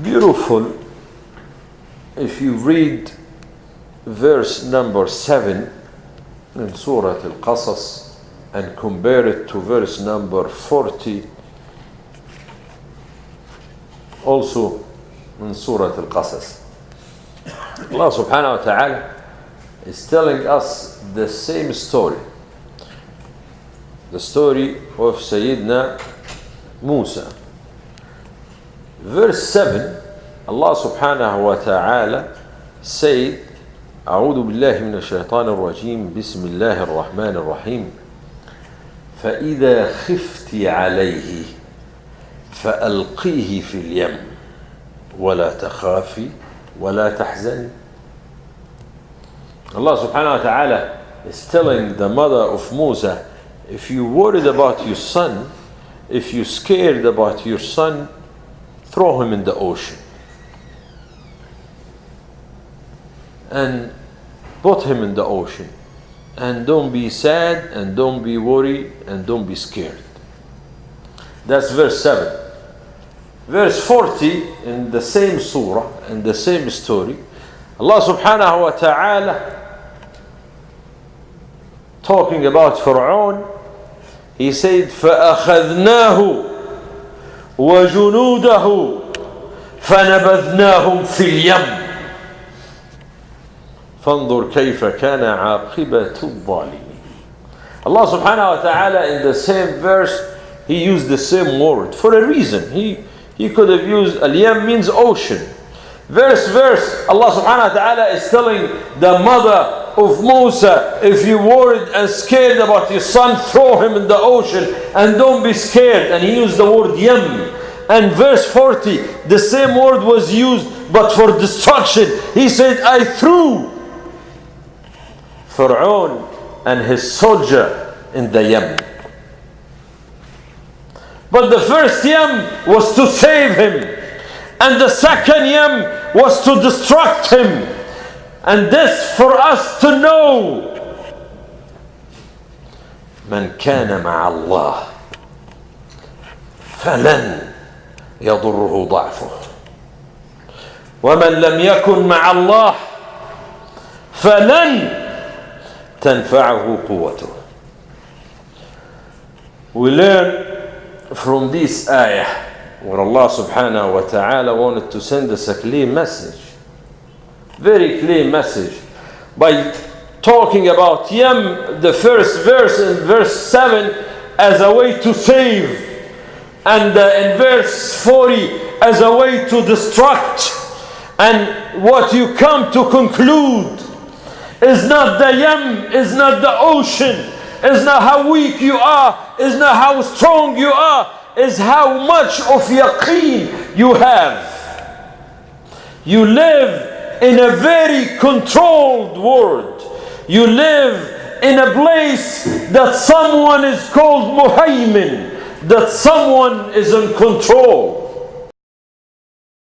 beautiful if you read verse number 7 in Surah Al-Qasas and compare it to verse number 40 also in Surah Al-Qasas. Allah subhanahu wa ta'ala is telling us the same story. The story of Sayyidina Musa. Verse 7, Allah subhanahu wa ta'ala said, أعوذ بالله من الشيطان الرجيم بسم الله الرحمن الرحيم فإذا خفت عليه فألقيه في اليم ولا تخافي ولا تحزني. Allah subhanahu wa ta'ala is telling the mother of Musa, if you worried about your son, if you scared about your son, throw him in the ocean and put him in the ocean, and don't be sad and don't be worried and don't be scared. That's verse 7. Verse 40 in the same surah, in the same story, Allah subhanahu wa ta'ala talking about Fir'aun, he said فَأَخَذْنَاهُ وَجُنُودَهُ فَنَبَذْنَاهُمْ فِي الْيَمِّ فَانظُرْ كَيْفَ كَانَ عَاقِبَةُ الظَّالِمِينَ. Allah subhanahu wa ta'ala in the same verse, he used the same word for a reason. He could have used al-yam means ocean. Verse, Allah subhanahu wa ta'ala is telling the mother of Musa, if you worried and scared about your son, throw him in the ocean and don't be scared. And he used the word yam. And verse 40, the same word was used but for destruction. He said, I threw Fir'aun and his soldier in the yam. But the first yam was to save him, and the second yam was to destruct him. And this for us to know. من كان مع الله فلن يضره ضعفه ومن لم يكن مع الله فلن تنفعه قوته. We learn from this ayah where Allah subhanahu wa ta'ala wanted to send us a clear message, very clear message, by talking about Yam, the first verse in verse 7, as a way to save, and in verse 40 as a way to destruct. And what you come to conclude is not the Yam, is not the ocean, is not how weak you are, is not how strong you are, is how much of yaqeen you have. You live in a very controlled world. You live in a place that someone is called muhaymin, that someone is in control.